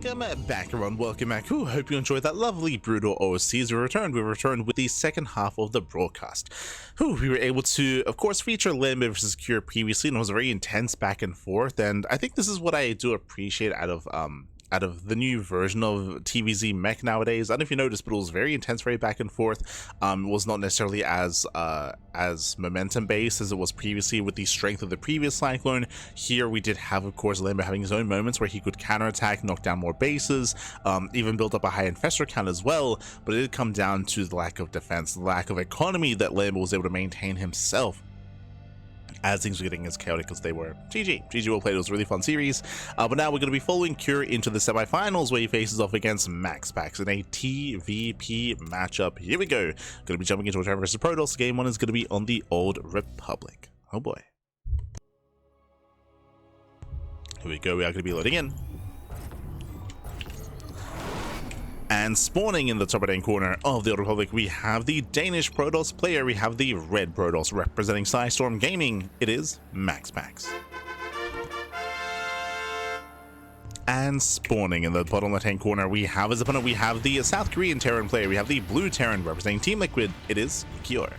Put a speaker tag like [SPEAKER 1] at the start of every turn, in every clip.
[SPEAKER 1] Welcome back, everyone. Welcome back. Ooh, hope you enjoyed that lovely brutal OSCs. We returned with the second half of the broadcast. We were able to, of course, feature Limbo versus Cure previously, and it was a very intense back and forth. And I think this is what I do appreciate out of the new version of TVZ mech nowadays. I don't know if you noticed, but it was very intense, very back and forth. It was not necessarily as momentum based as it was previously with the strength of the previous Cyclone. Here we did have, of course, Limbo having his own moments where he could counterattack, knock down more bases, even build up a high infestor count as well. But it did come down to the lack of defense, the lack of economy that Limbo was able to maintain himself, as things were getting as chaotic as they were. GG well played. It was a really fun series. But now we're going to be following Cure into the semifinals, where he faces off against MaxPax in a TVP matchup. Here we go. Going to be jumping into Whichever versus Protoss. Game 1 is going to be on the Old Republic. Oh boy. Here we go. We are going to be loading in. And spawning in the top right-hand corner of the Old Republic, we have the Danish Protoss player. We have the red Protoss representing Storm Gaming. It is MaxPax. And spawning in the bottom left-hand corner, we have as opponent, we have the South Korean Terran player. We have the blue Terran representing Team Liquid. It is Cure.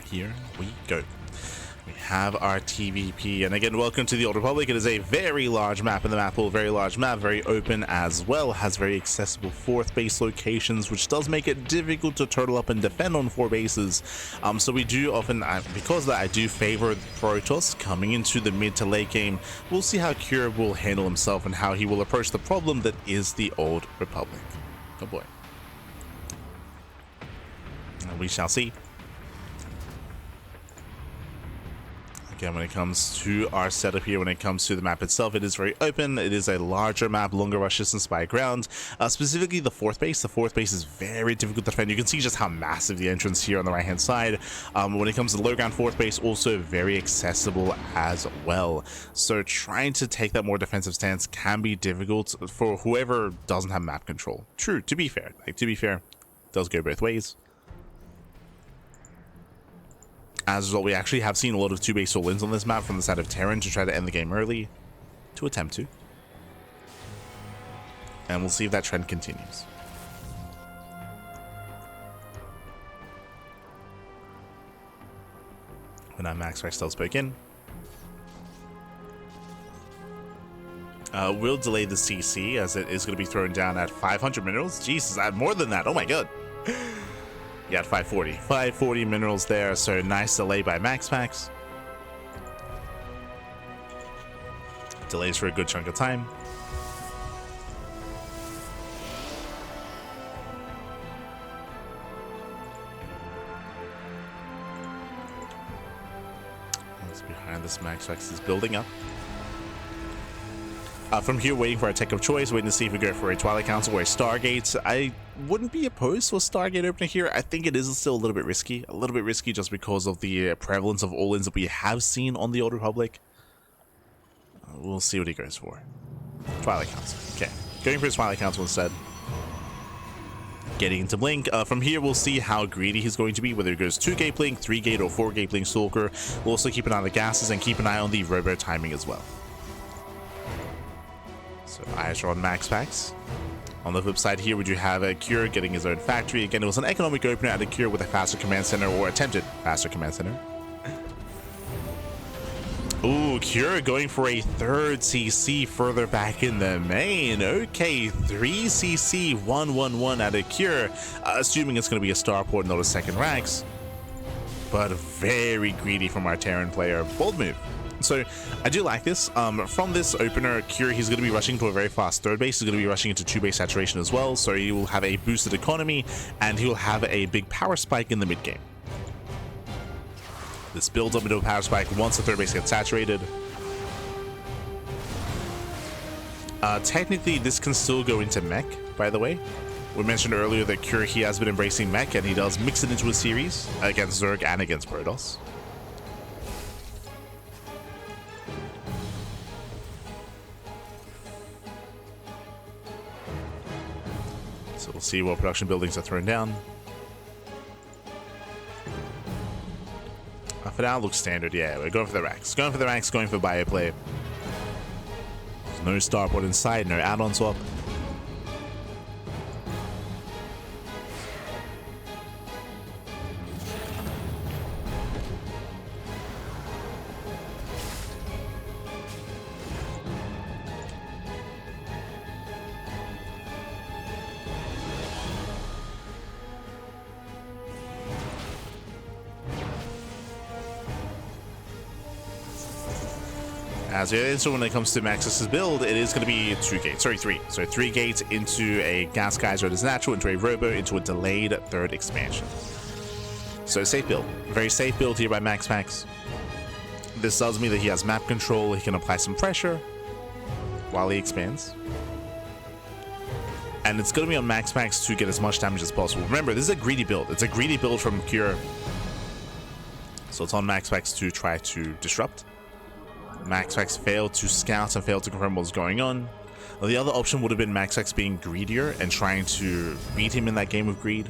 [SPEAKER 1] Here we go. Have our TVP, and again, welcome to the Old Republic. It is a very large map in the map pool, very large map, very open as well, has very accessible fourth base locations, which does make it difficult to turtle up and defend on 4 bases. So we do often, because of that, I do favor Protoss coming into the mid to late game. We'll see how Cure will handle himself and how he will approach the problem that is the Old Republic. Oh boy. And we shall see. Again, when it comes to our setup here, when it comes to the map itself, it is very open. It is a larger map, longer rush distance by ground. Specifically the fourth base. The fourth base is very difficult to defend. You can see just how massive the entrance here on the right-hand side. When it comes to the low ground fourth base, also very accessible as well. So trying to take that more defensive stance can be difficult for whoever doesn't have map control. True, to be fair. It does go both ways. As a result, we actually have seen a lot of 2-base all-ins on this map from the side of Terran to try to end the game early, to attempt to. And we'll see if that trend continues. When our MaxPax still spoke in. We'll delay the CC as it is going to be thrown down at 500 minerals. Jesus, more than that. Oh my god. Yeah, at 540 minerals there, so nice delay by MaxPax. Delays for a good chunk of time. What's behind this? MaxPax is building up. From here, waiting for a tech of choice, waiting to see if we go for a Twilight Council or a Stargate. I wouldn't be opposed to a Stargate opener here. I think it is still a little bit risky just because of the prevalence of all-ins that we have seen on the Old Republic. We'll see what he goes for. Twilight Council. Okay, going for his Twilight Council instead. Getting into Blink. From here, we'll see how greedy he's going to be, whether it goes 2-gate Blink, 3-gate, or 4-gate Blink Stalker. We'll also keep an eye on the gases and keep an eye on the robo timing as well. So eyes are on MaxPax. On the flip side here, would you have a Cure getting his own factory? Again, it was an economic opener at a Cure with a faster command center, or attempted faster command center. Ooh, Cure going for a 3rd CC further back in the main. Okay, 3 CC, 111 at a Cure. Assuming it's going to be a starport, not a second Rax. But very greedy from our Terran player. Bold move. So I do like this. From this opener, Cure, he's going to be rushing to a very fast 3rd base. He's going to be rushing into 2-base saturation as well. So he will have a boosted economy, and he will have a big power spike in the mid game. This builds up into a power spike once the 3rd base gets saturated. Technically, this can still go into mech, by the way. We mentioned earlier that Cure, he has been embracing mech, and he does mix it into a series against Zerg and against Protoss. So we'll see what production buildings are thrown down. For now, looks standard. Yeah, we're going for the racks. Going for the racks, going for bioplay. There's no starport inside, no add-on swap. As it is, so when it comes to MaxPax's build, it is going to be 2 gates, sorry, 3. So 3 gates into a Gas Geyser that is natural, into a Robo, into a delayed 3rd expansion. So safe build. Very safe build here by MaxPax. This tells me that he has map control, he can apply some pressure while he expands. And it's going to be on MaxPax to get as much damage as possible. Remember, this is a greedy build. It's a greedy build from Cure. So it's on MaxPax to try to disrupt. MaxPax failed to scout and failed to confirm what was going on. The other option would have been MaxPax being greedier and trying to beat him in that game of greed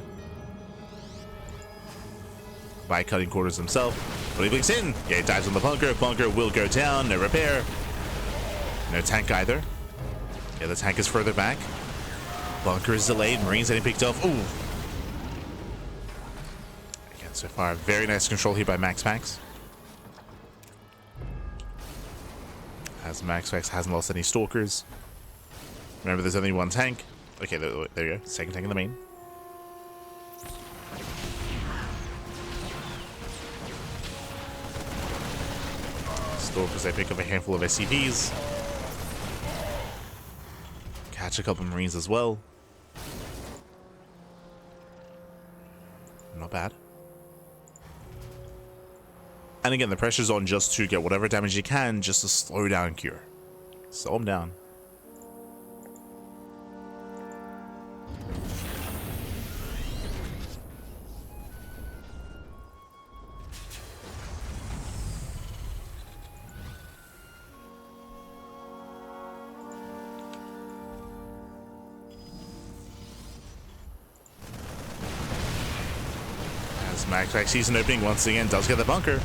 [SPEAKER 1] by cutting quarters himself. But he blinks in. Yeah, he dives on the bunker. Bunker will go down. No repair. No tank either. Yeah, the tank is further back. Bunker is delayed. Marines getting picked off. Ooh. Again, so far, very nice control here by MaxPax. As MaxPax hasn't lost any stalkers. Remember, there's only 1 tank. Okay, there you go. Second tank in the main. Stalkers, they pick up a handful of SCVs. Catch a couple Marines as well. Not bad. And again, the pressure's on just to get whatever damage you can, just to slow down Cure. Slow him down. As MaxPax sees an opening once again, does get the bunker.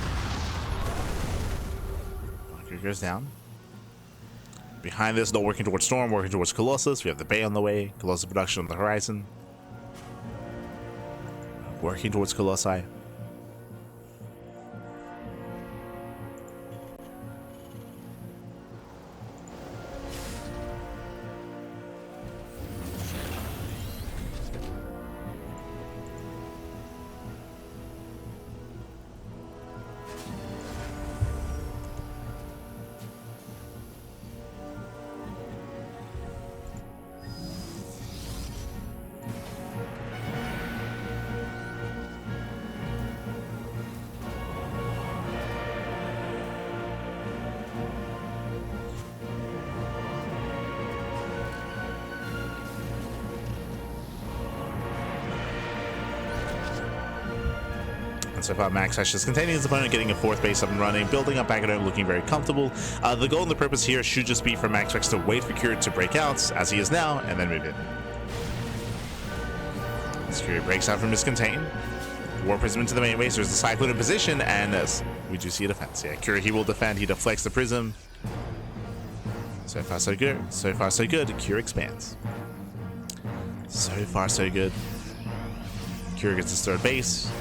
[SPEAKER 1] Goes down. Behind this, not working towards Storm, working towards Colossus. We have the Bay on the way, Colossus production on the horizon. Working towards Colossi. So far, MaxPax just containing his opponent, getting a 4th base up and running, building up back at home, looking very comfortable. The goal and the purpose here should just be for MaxPax to wait for Cure to break out, as he is now, and then move in. As Cure breaks out from his contain, War Prism into the main base, there's the Cyclone in position, and we do see a defense. Yeah, Cure, he will defend, he deflects the Prism. So far, so good. So far, so good. Cure expands. So far, so good. Cure gets his 3rd base.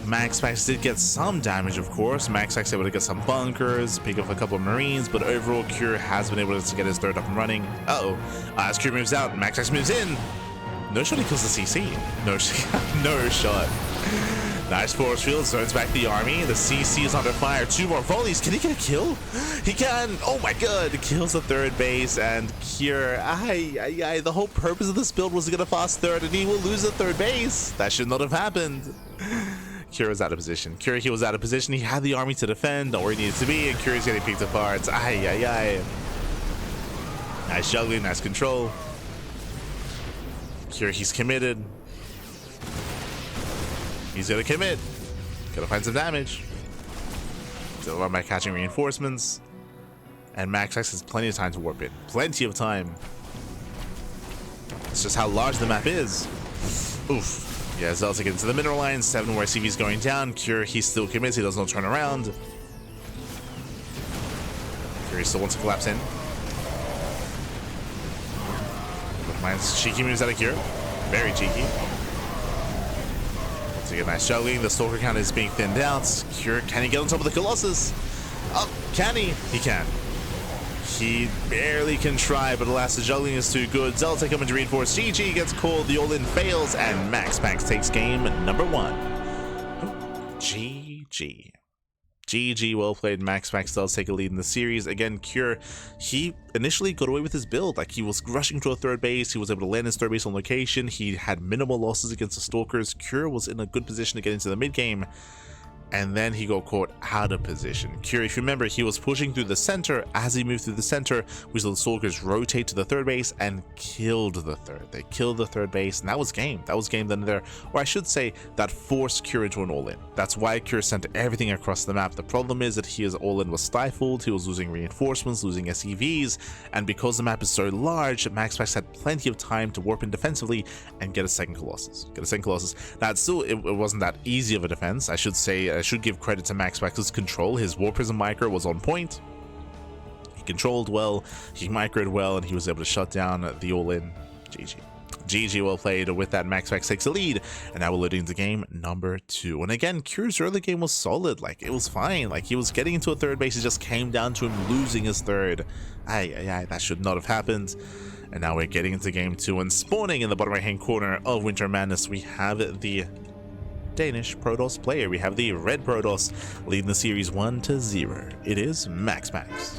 [SPEAKER 1] MaxPax did get some damage, of course. MaxPax able to get some bunkers, pick up a couple of Marines, but overall, Cure has been able to get his 3rd up and running. As Cure moves out, MaxPax moves in. No shot, he kills the CC. No shot. Nice force field, zones back the army. The CC is under fire. 2 more volleys. Can he get a kill? He can. Oh my god. Kills the 3rd base, and Cure, the whole purpose of this build was to get a fast 3rd, and he will lose the 3rd base. That should not have happened. Cure was out of position. Cure, he was out of position. He had the army to defend, not where he needed to be, and Cure's getting picked apart. Nice juggling, nice control. Cure, he's committed. He's gonna commit. Gotta find some damage. Still on by catching reinforcements. And MaxPax has plenty of time to warp in. Plenty of time. It's just how large the map is. Oof. Yeah, Zelda gets into the mineral line. 7 more CVs going down. Cure, he still commits. He does not turn around. Cure still wants to collapse in. Nice cheeky moves out of Cure. Very cheeky. To get a nice juggling. The Stalker count is being thinned out. Cure, can he get on top of the Colossus? Oh, can he? He can. He barely can try, but alas, the juggling is too good. Zelda coming to reinforce. GG gets called. The all-in fails, and MaxPax takes game number 1. Oh, GG. GG, well played. MaxPax does take a lead in the series. Again, Cure, he initially got away with his build. Like, he was rushing to a third base. He was able to land his third base on location. He had minimal losses against the Stalkers. Cure was in a good position to get into the mid game. And then he got caught out of position. Cure, if you remember, he was pushing through the center. As he moved through the center, we saw the Stalkers rotate to the third base and killed the third. They killed the third base, and that was game. That was game then and there. Or I should say, that forced Cure into an all-in. That's why Cure sent everything across the map. The problem is that his all-in was stifled. He was losing reinforcements, losing SEVs, and because the map is so large, MaxPax had plenty of time to warp in defensively and get a second Colossus. Now, it wasn't that easy of a defense. I should say, I should give credit to MaxPax's control. His War Prism micro was on point. He controlled well, he microed well, and he was able to shut down the all-in. GG. GG, well played. With that, MaxPax takes a lead, and now we're leading into game number 2. And again, Cure's early game was solid. Like, it was fine. Like, he was getting into a third base. It just came down to him losing his third. That should not have happened. And now we're getting into game 2, and spawning in the bottom right-hand corner of Winter Madness, we have the Danish Protoss player. We have the red Protoss leading the series 1-0. It is MaxPax.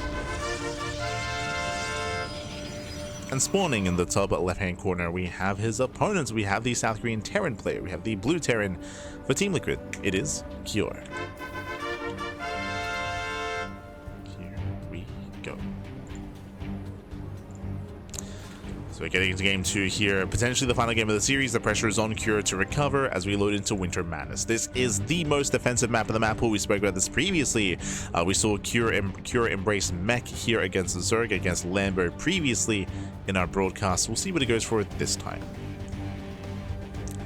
[SPEAKER 1] And spawning in the top left-hand corner, we have his opponents. We have the South Korean Terran player. We have the blue Terran for Team Liquid. It is Cure. Here we go. So we're getting into game 2 here, potentially the final game of the series. The pressure is on Cure to recover as we load into Winter Madness. This is the most defensive map of the map pool. We spoke about this previously. We saw Cure embrace Mech here against Zerg, against Lambo previously in our broadcast. We'll see what he goes for this time.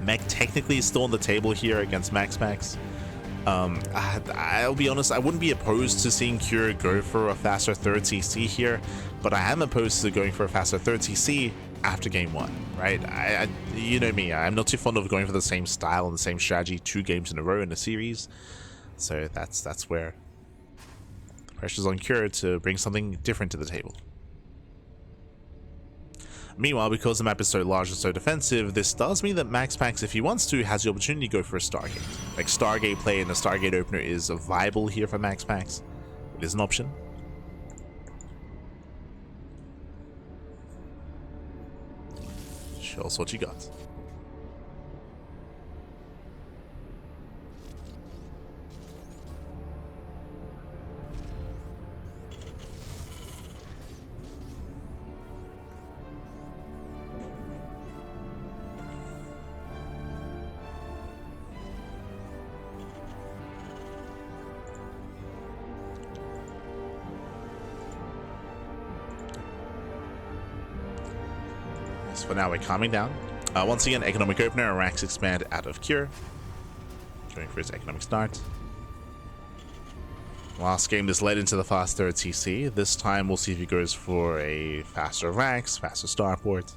[SPEAKER 1] Mech technically is still on the table here against MaxPax. I'll be honest, I wouldn't be opposed to seeing Cure go for a faster third CC here, but I am opposed to going for a faster third CC after game 1, right? You know me, I'm not too fond of going for the same style and the same strategy 2 games in a row in a series, so that's where the pressure's on Cure to bring something different to the table. Meanwhile, because the map is so large and so defensive, this does mean that MaxPax, if he wants to, has the opportunity to go for a Stargate. Like, Stargate play and a Stargate opener is viable here for MaxPax. It is an option. Show us what you got. For now, we're calming down. Once again, economic opener, Rax expand out of Cure. Going for his economic start. Last game, this led into the fast third TC. This time, we'll see if he goes for a faster Rax, faster starport.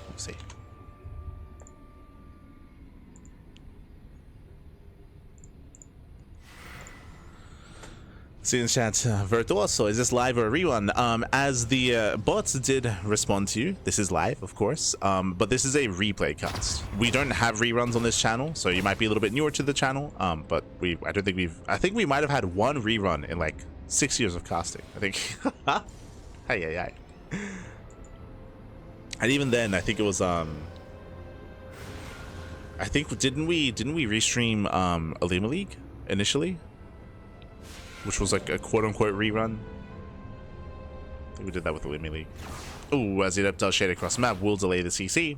[SPEAKER 1] We'll see. See in the chat, Virtuoso, is this live or a rerun? As the bots did respond to you, this is live, of course, but this is a replay cast. We don't have reruns on this channel, so you might be a little bit newer to the channel, but I think we might have had one rerun in like 6 years of casting, I think. Hey. And even then, I think it was, I think, didn't we restream Alima League initially? Which was like a quote-unquote rerun. I think we did that with the Alima League. Oh, as it does shade across the map, will delay the CC.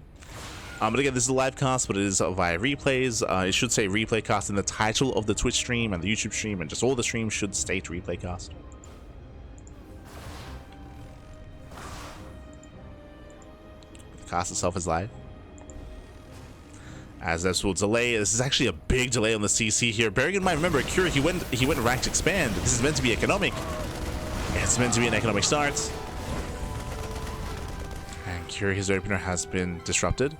[SPEAKER 1] But again, this is a live cast, but it is via replays. It should say replay cast in the title of the Twitch stream and the YouTube stream, and just all the streams should state replay cast. The cast itself is live. As this will delay. This is actually a big delay on the CC here. Bearing in mind, remember, Cure, he went ranked expand. This is meant to be economic. It's meant to be an economic start. And And Cure, his opener has been disrupted.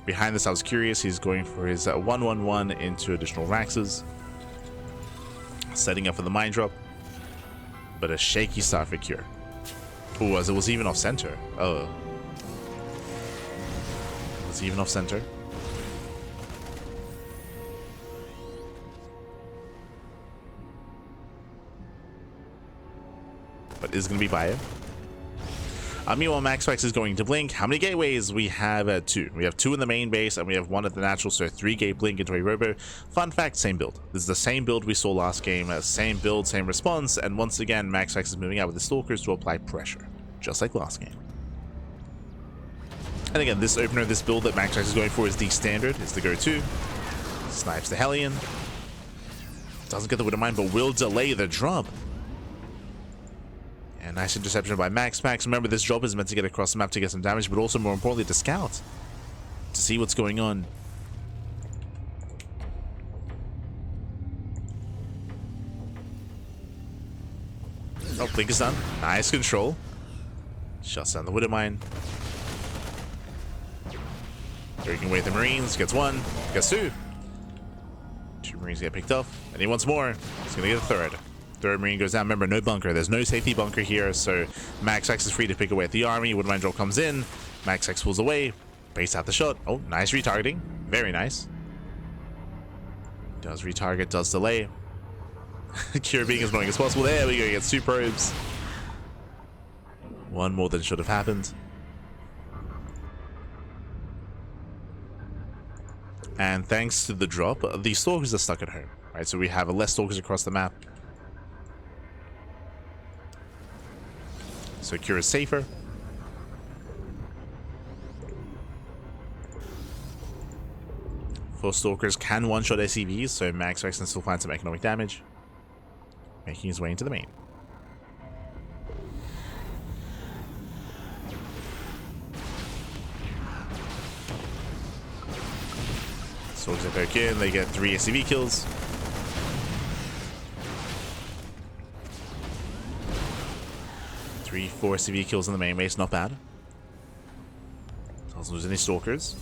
[SPEAKER 1] Behind this, I was curious. He's going for his 1-1-1 into additional Raxes. Setting up for the mine drop. But a shaky start for Cure. Ooh, as it was even off center. Oh. It was even off center. But is going to be bio. Meanwhile, MaxPax is going to blink. How many gateways? We have 2. We have 2 in the main base, and we have 1 at the natural, so 3 gate blink into a robo. Fun fact, same build. This is the same build we saw last game. Same build, same response, and once again, MaxPax is moving out with the Stalkers to apply pressure, just like last game. And again, this opener, this build that MaxPax is going for is the standard. It's the go-to. Snipes the Hellion. Doesn't get the Widowmine, but will delay the drop. And nice interception by MaxPax. Remember, this drop is meant to get across the map to get some damage, but also, more importantly, to scout. To see what's going on. Oh, blink is done. Nice control. Shuts down the Widowmine. Breaking away the Marines. Gets 1. Gets 2. 2 Marines get picked off. And he wants more. He's going to get a 3rd. 3rd Marine goes down. Remember, no bunker. There's no safety bunker here, so MaxPax is free to pick away at the army. Widowmine drop comes in. MaxPax pulls away. Base out the shot. Oh, nice retargeting. Very nice. Does retarget, does delay. Cure being as annoying as possible. There we go. He gets 2 probes. 1 more than should have happened. And thanks to the drop, the Stalkers are stuck at home. Right, so we have less Stalkers across the map. So Cure is safer. Four Stalkers can one-shot SCVs, so MaxPax can still find some economic damage. Making his way into the main. Stalkers are poke in, they get 3 SCV kills. Four CV kills in the main base, not bad. Doesn't lose any Stalkers.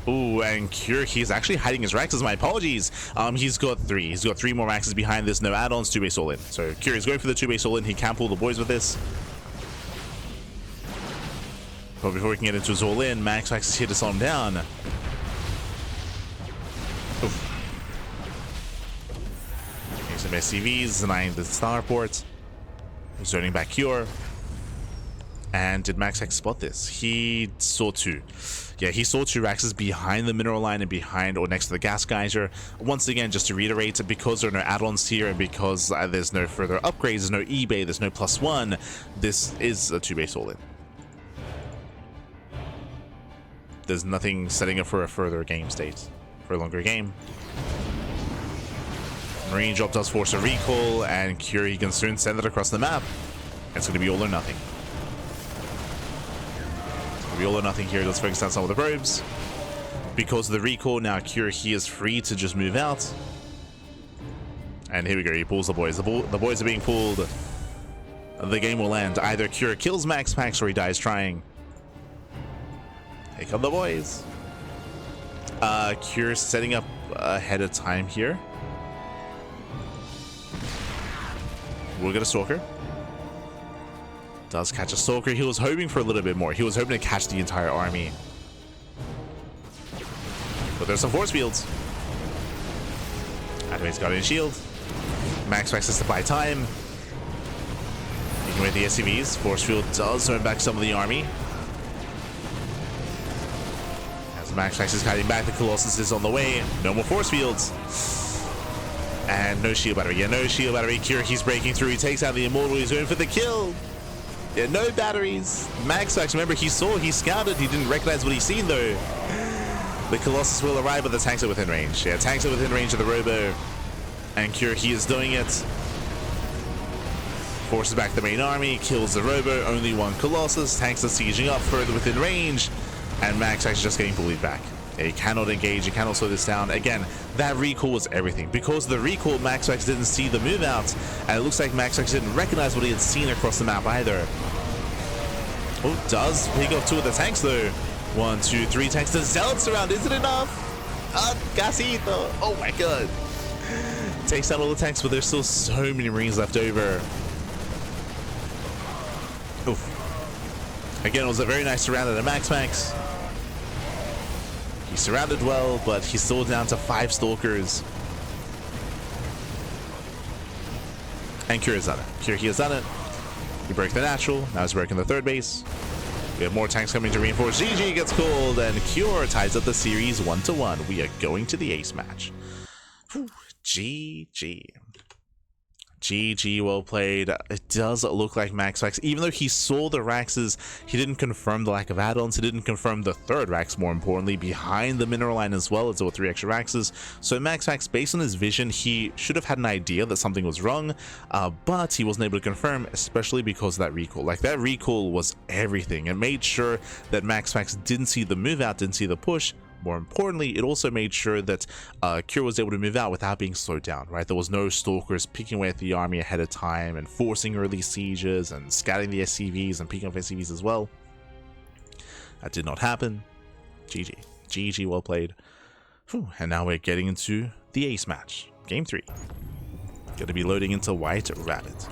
[SPEAKER 1] Ooh, and Cure, he's actually hiding his Raxes. My apologies. He's got 3. He's got 3 more Raxes behind this. No add-ons, 2-base all in. So Cure is going for the 2-base all in. He can pull the boys with this. But before we can get into his all in, MaxPax is here to slow him down. Oof. Getting some SCVs, denying the starport. Zoning back Cure. And did MaxPax spot this? He saw 2. Yeah, he saw 2 Raxes behind the mineral line and behind or next to the gas geyser. Once again, just to reiterate, because there are no add-ons here and because there's no further upgrades, there's no eBay, there's no +1, this is a 2-base all-in. There's nothing setting up for a further game state, for a longer game. Marine drop does force a recall, and Cure, he can soon send it across the map. It's going to be all or nothing. All or nothing here. Let's focus on some of the probes. Because of the recall, now Cure, he is free to just move out. And here we go. He pulls the boys. The boys are being pulled. The game will end. Either Cure kills MaxPax or he dies trying. Here come the boys. Cure setting up ahead of time here. We'll get a Stalker. Does catch a Stalker. He was hoping for a little bit more. He was hoping to catch the entire army. But there's some force fields. Activates Guardian Shield. MaxPax has to buy time. Taking away the SCVs. Force field does turn back some of the army. As MaxPax is hiding back, the Colossus is on the way. No more force fields. And no shield battery. Yeah, no shield battery. Cure, he's breaking through. He takes out the Immortal. He's going for the kill. Yeah, no batteries. MaxPax, remember, he scouted. He didn't recognize what he's seen, though. The Colossus will arrive, but the tanks are within range. Yeah, tanks are within range of the Robo. And Cure, he is doing it. Forces back the main army, kills the Robo. Only one Colossus. Tanks are sieging up further within range. And MaxPax is just getting bullied back. He cannot engage, he cannot slow this down. Again, that recall was everything. Because of the recall, MaxPax didn't see the move out, and it looks like MaxPax didn't recognize what he had seen across the map either. Oh, does pick off 2 of the tanks though. 1, 2, 3 tanks. The Zealots around, is it enough? Gasito, oh my god. Takes out all the tanks, but there's still so many Marines left over. Oof. Again, it was a very nice surround at MaxPax. He surrounded well, but he's still down to 5 Stalkers. And Cure has done it. Cure, he has done it. He broke the natural, now he's breaking the 3rd base. We have more tanks coming to reinforce. GG gets called, and Cure ties up the series 1-1. We are going to the ace match. Whew. GG. GG, well played. It does look like MaxPax, even though he saw the Raxes, he didn't confirm the lack of add-ons. He didn't confirm the 3rd Rax, more importantly, behind the mineral line as well, as there were 3 extra Raxes. So MaxPax, based on his vision, he should have had an idea that something was wrong, but he wasn't able to confirm, especially because of that recall. Like, that recall was everything. It made sure that MaxPax didn't see the move out, didn't see the push. More importantly, it also made sure that Cure was able to move out without being slowed down, right? There was no Stalkers picking away at the army ahead of time and forcing early sieges and scouting the SCVs and picking up SCVs as well. That did not happen. GG. GG, well played. Whew. And now we're getting into the ace match. Game 3. Going to be loading into White Rabbit.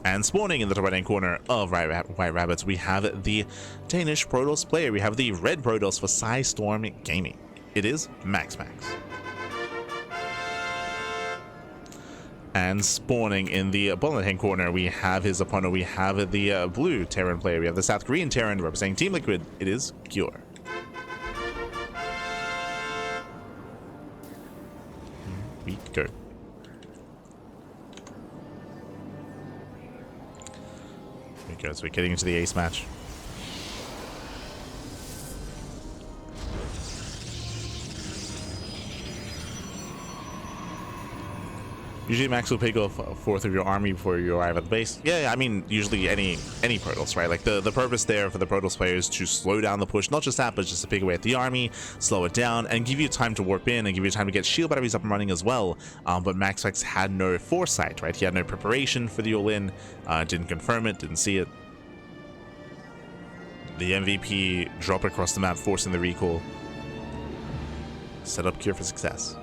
[SPEAKER 1] And spawning in the top right hand corner of White Rabbit, we have the Danish Protoss player. We have the red Protoss for Storm Gaming. It is MaxPax. And spawning in the bottom hand corner, we have his opponent. We have the blue Terran player. We have the South Korean Terran representing Team Liquid. It is Cure. We go. So we're getting into the ace match. Usually Max will pick off a 4th of your army before you arrive at the base. Yeah, I mean, usually any Protoss, right? Like the purpose there for the Protoss player is to slow down the push. Not just that, but just to pick away at the army, slow it down, and give you time to warp in and give you time to get shield batteries up and running as well. But MaxPax had no foresight, right? He had no preparation for the all-in, didn't confirm it, didn't see it. The MVP drop across the map, forcing the recall. Set up Cure for success.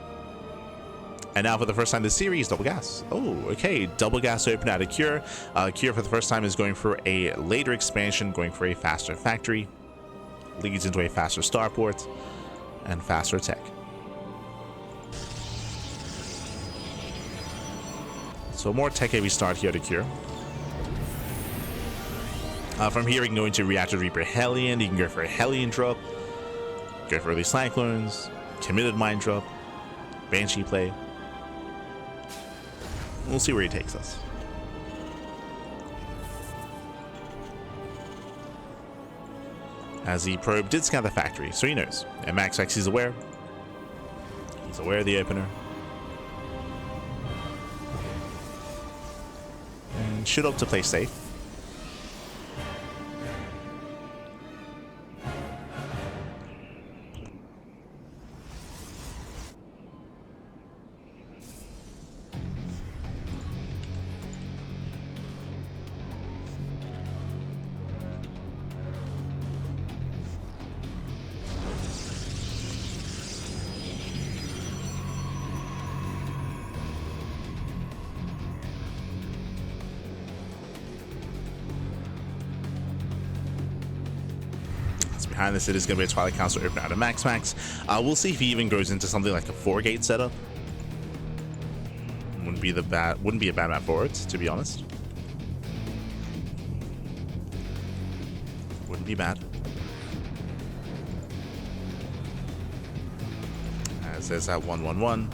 [SPEAKER 1] And now for the first time this series, double gas. Oh, okay, double gas open out of Cure. Cure for the first time is going for a later expansion, going for a faster factory. Leads into a faster starport and faster tech. So more tech heavy start here to Cure. From here, you can go into Reactor Reaper Hellion. You can go for a Hellion drop, go for early Cyclones, Committed Mine drop, Banshee play. We'll see where he takes us. As the probe did scan the factory, so he knows. And MaxPax is aware. He's aware of the opener. And should opt to play safe. Behind this, it is going to be a Twilight Council open out of MaxPax. We'll see if he even goes into something like a 4-gate setup. Wouldn't be a bad map for it, to be honest. Wouldn't be bad. As there's that 1-1-1.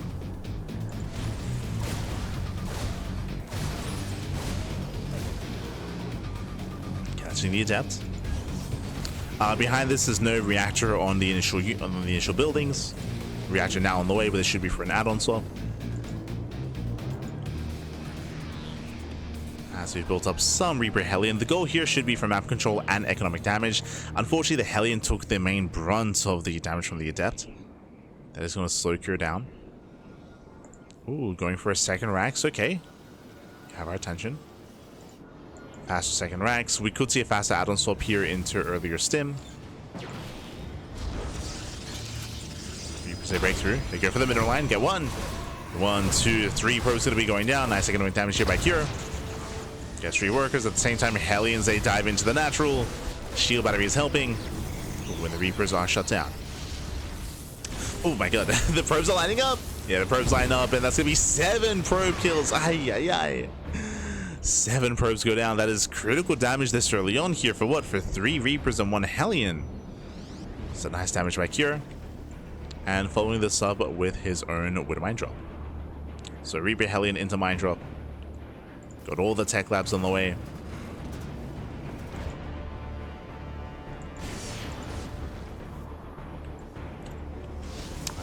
[SPEAKER 1] Catching the Adept. Behind this is no reactor on the initial buildings. Reactor now on the way, but it should be for an add-on swap. As we've built up some Reaper Hellion, the goal here should be for map control and economic damage. Unfortunately, the Hellion took the main brunt of the damage from the Adept. That is going to slow Cure down. Ooh, going for a second Rax. Okay. Have our attention. Faster second Rax. We could see a faster add-on swap here into earlier stim. Reapers, they break through. They go for the middle line. Get one. 1, 2, 3 probes going to be going down. Nice economic damage here by Cure. Gets 3 workers. At the same time, Hellions, they dive into the natural. Shield battery is helping. When the Reapers are shut down. Oh my god. The probes are lining up. Yeah, the probes line up, and that's going to be 7 probe kills. Ay, ay, ay. 7 probes go down. That is critical damage this early on here for what? For 3 Reapers and 1 Hellion. So nice damage by Cure. And following this up with his own Widow Mine Drop. So Reaper Hellion into Mine Drop. Got all the tech labs on the way.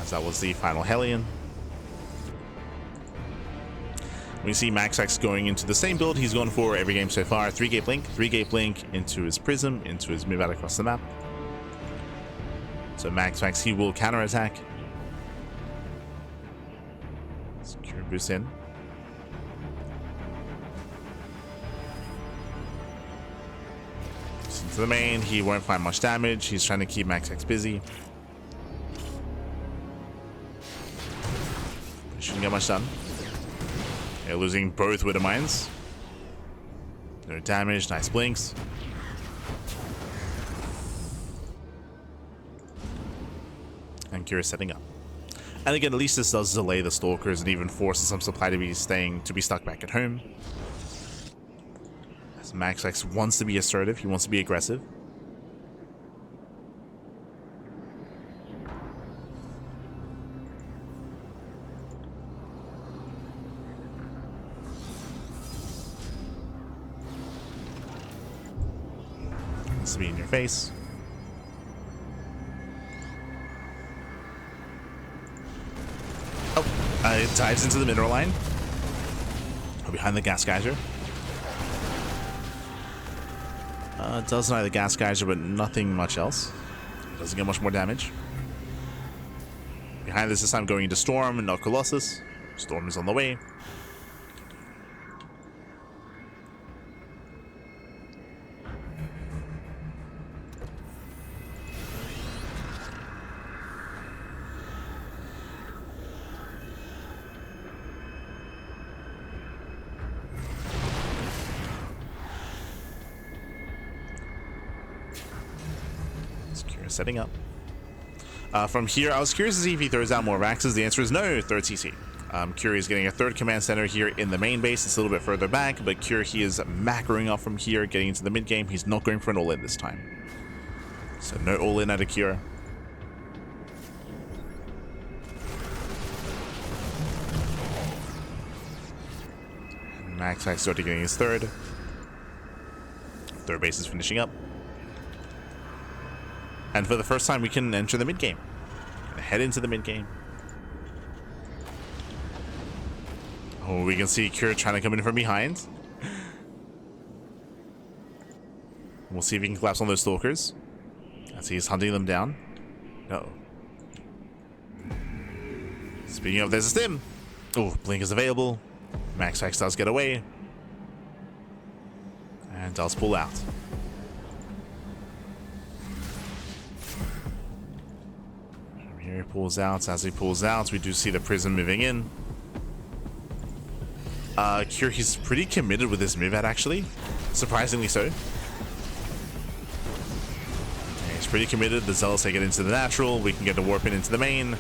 [SPEAKER 1] As that was the final Hellion. We see MaxPax going into the same build he's gone for every game so far. 3-gate blink, 3-gate blink into his prism, into his move out across the map. So MaxPax, he will counterattack. Secure boost in. Into the main, he won't find much damage. He's trying to keep MaxPax busy. He shouldn't get much done. They're losing both Widow Mines. No damage, nice blinks. And Cure setting up. And again, at least this does delay the Stalkers and even forces some supply to be stuck back at home. As MaxPax wants to be assertive, he wants to be aggressive. To be in your face. Oh, it dives into the mineral line. Oh, behind the gas geyser. It does deny the gas geyser, but nothing much else. Doesn't get much more damage. Behind this time going into Storm, not Colossus. Storm is on the way. Setting up. From here, I was curious to see if he throws out more Raxes. The answer is no, 3rd CC. Cure is getting a 3rd command center here in the main base. It's a little bit further back, but Cure, he is macroing off from here, getting into the mid game. He's not going for an all-in this time. So no all-in out of Cure. MaxPax started getting his 3rd. 3rd base is finishing up. And for the first time, we can enter the mid-game. Head into the mid-game. Oh, we can see Cure trying to come in from behind. We'll see if he can collapse on those Stalkers. As he's hunting them down. Uh-oh. Speaking of, there's a stim. Oh, blink is available. MaxPax does get away. And does pull out. Here he pulls out. As he pulls out, we do see the prism moving in. Cure, he's pretty committed with his move out, actually. Surprisingly so. Yeah, he's pretty committed. The Zealots take it into the natural. We can get the warp in into the main.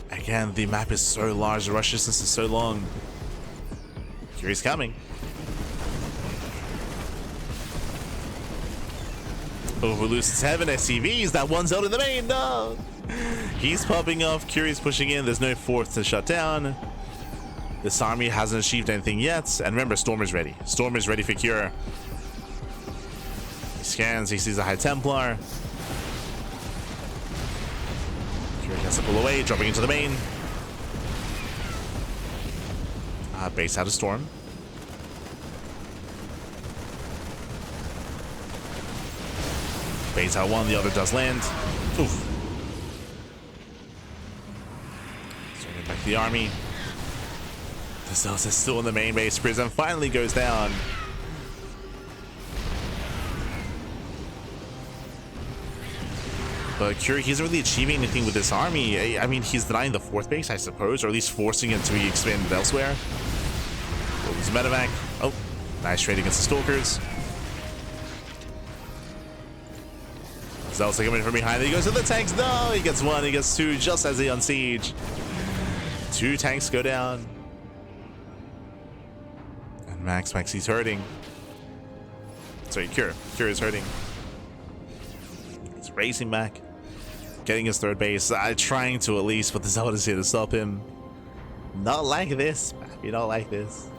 [SPEAKER 1] Again, the map is so large. The rush distance is so long. Cure's coming. Oh, we lose 7 SCVs. That one's out in the main. No! He's popping off. Cure's pushing in. There's no 4th to shut down. This army hasn't achieved anything yet. And remember, Storm is ready. Storm is ready for Cure. He scans. He sees a High Templar. Cure has to pull away, dropping into the main. Base out of Storm. Baits out one, the other does land. Oof. Swinging back the army. The Zealous is still in the main base. Prism finally goes down. But Cure, he isn't really achieving anything with this army. I mean, he's denying the 4th base, I suppose, or at least forcing it to be expanded elsewhere. His medevac. Oh, nice trade against the Stalkers. Zealous coming from behind. He goes to the tanks. No, he gets 1, he gets 2, just as they unsiege. 2 tanks go down. And MaxPax, he's hurting. Sorry, Cure is hurting. He's racing back. Getting his 3rd base. Trying to at least, but the Zealot is here to stop him. Not like this, you don't like this.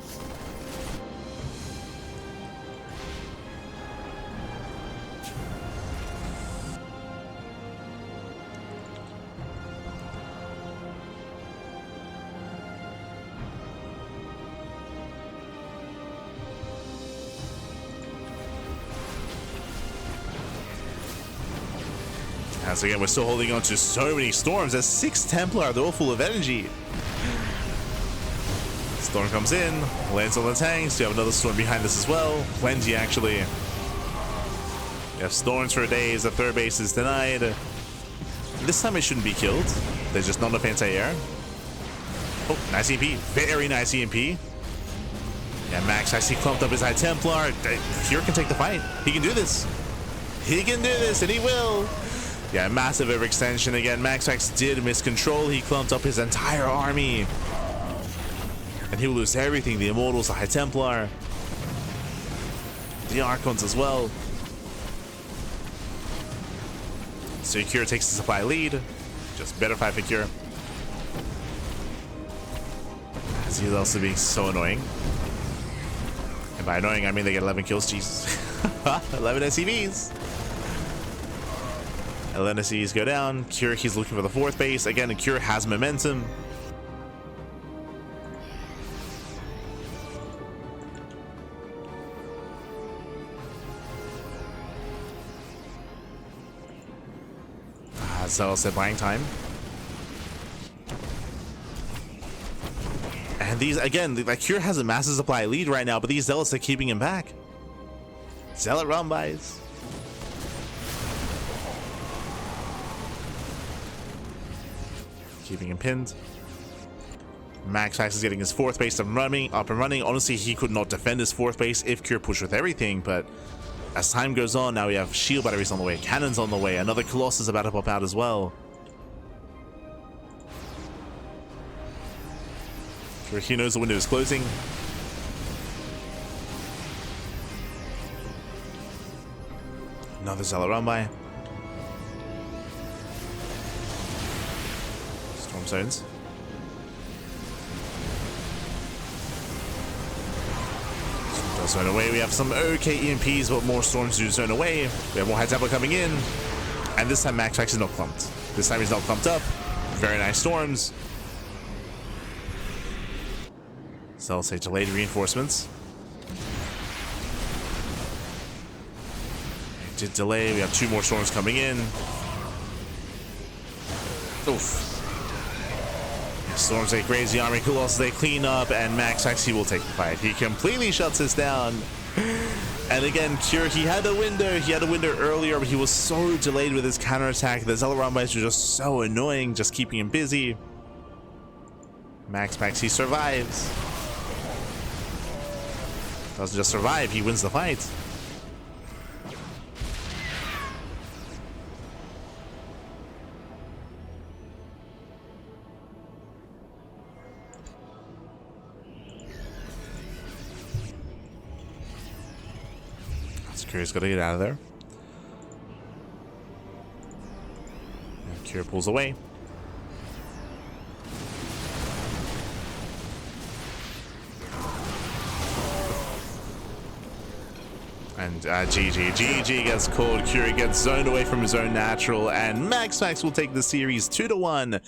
[SPEAKER 1] As again, we're still holding on to so many storms. There's 6 Templar, they're all full of energy. Storm comes in, lands on the tanks. You have another storm behind this as well. Plenty, actually. You have storms for days. The 3rd base is denied. This time it shouldn't be killed. There's just not enough anti-air. Oh, nice EMP. Very nice EMP. Yeah, Max actually clumped up his High Templar. Cure can take the fight. He can do this. He can do this, and he will. Yeah, massive overextension again. MaxPax did miss control. He clumped up his entire army. And he will lose everything. The Immortals, the High Templar. The Archons as well. So Cure takes the supply lead. Just better fight for Cure. As he's also being so annoying. And by annoying, I mean they get 11 kills. Jesus. 11 SCVs. 11 SCVs go down. Cure, he's looking for the 4th base. Again, Cure has momentum. Zealous said buying time. And these, again, like Cure has a massive supply lead right now, but these Zealots are keeping him back. Zealot run buys. Keeping him pinned. MaxPax is getting his 4th base up and running. Honestly, he could not defend his 4th base if Cure pushed with everything, but as time goes on, now we have shield batteries on the way, cannons on the way, another Colossus about to pop out as well. Cure, he knows the window is closing. Another Zealot run by. Storm zones. Zone away. We have some okay EMPs, but more storms do zone away. We have more High Templar coming in. And this time MaxPax is not clumped. This time he's not clumped up. Very nice storms. So I'll say delayed reinforcements. It did delay. We have 2 more storms coming in. Oof. Storms they graze the army, Colossus they clean up, and MaxPax, he will take the fight. He completely shuts this down. And again, Cure, he had a window earlier, but he was so delayed with his counterattack. The Zealot Rumbites were just so annoying, just keeping him busy. MaxPax, he survives. Doesn't just survive, he wins the fight. Cure's got to get out of there. And Cure pulls away. And GG gets called. Cure gets zoned away from his own natural, and MaxPax will take the series 2-1,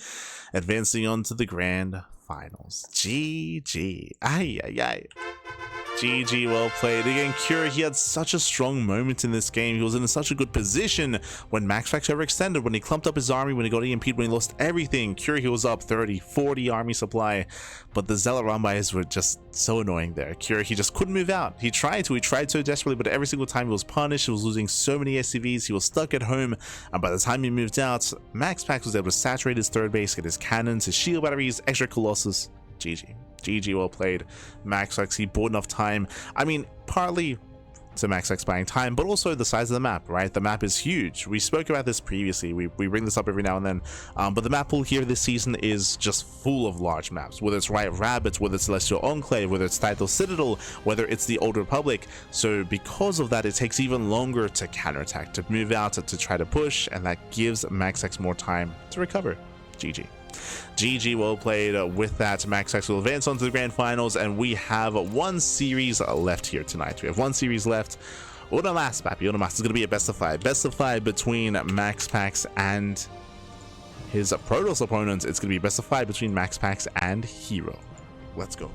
[SPEAKER 1] advancing on to the grand finals. GG. Ay, ay, ay. GG, well played. Again, Cure, he had such a strong moment in this game. He was in such a good position when MaxPax overextended, when he clumped up his army, when he got EMP'd, when he lost everything. Cure, he was up 30, 40 army supply, but the Zealot run-bys were just so annoying there. Cure, he just couldn't move out. He tried so desperately, but every single time he was punished. He was losing so many SCVs. He was stuck at home, and by the time he moved out, MaxPax was able to saturate his third base, get his cannons, his shield batteries, extra Colossus. GG. GG, well played. MaxPax, he bought enough time. I mean, partly to MaxPax buying time, but also the size of the map, right? The map is huge. We spoke about this previously. We bring this up every now and then, but the map pool here this season is just full of large maps, whether it's Riot Rabbits, whether it's Celestial Enclave, whether it's Title Citadel, whether it's the Old Republic. So because of that, it takes even longer to counterattack, to move out, to try to push, and that gives MaxPax more time to recover. GG. GG, well played. With that, MaxPax will advance on to the grand finals, and we have one series left here tonight. We have one series left. Una más, papi, una más. It's going to be a best of 5. Best of 5 between MaxPax and his Protoss opponents. It's going to be best of 5 between MaxPax and Hero. Let's go.